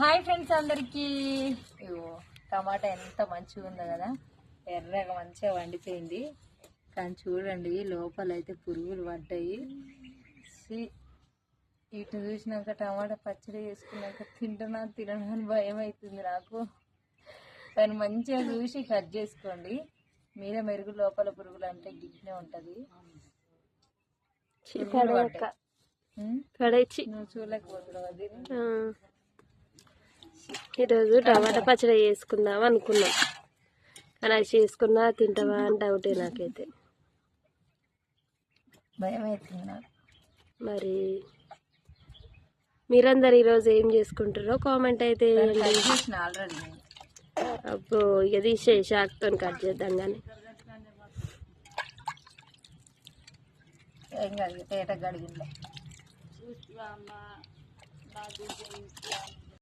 Hi friends అందరికీ. టమాటా ఎంత మంచిగా ఉందో కదా, ఎర్రగా మంచిగా వండిపోయింది. కానీ చూడండి లోపలైతే పురుగులు పడ్డాయి. ఇటు చూసినాక టమాటా పచ్చడి చేసుకున్నాక తిననా అని భయం అవుతుంది నాకు. కానీ మంచిగా చూసి కట్ చేసుకోండి. మీద మెరుగు లోపల పురుగులు అంటే గిట్నే ఉంటుంది. నువ్వు చూడలేకపోతున్నావు అది. ఈరోజు టమాటా పచ్చడి చేసుకుందాం అనుకున్నాం, కానీ అది చేసుకున్నా తింటావా అని డౌటే నాకైతే. భయం అవుతుంది నాకు. మరి మీరందరు ఈరోజు ఏం చేసుకుంటారో కామెంట్ అయితే ఆల్రెడీ. అప్పుడు ఇక తీసే షాక్తో కట్ చేద్దాం. కానీ ఏం కాదు, తేట గడిగిందా.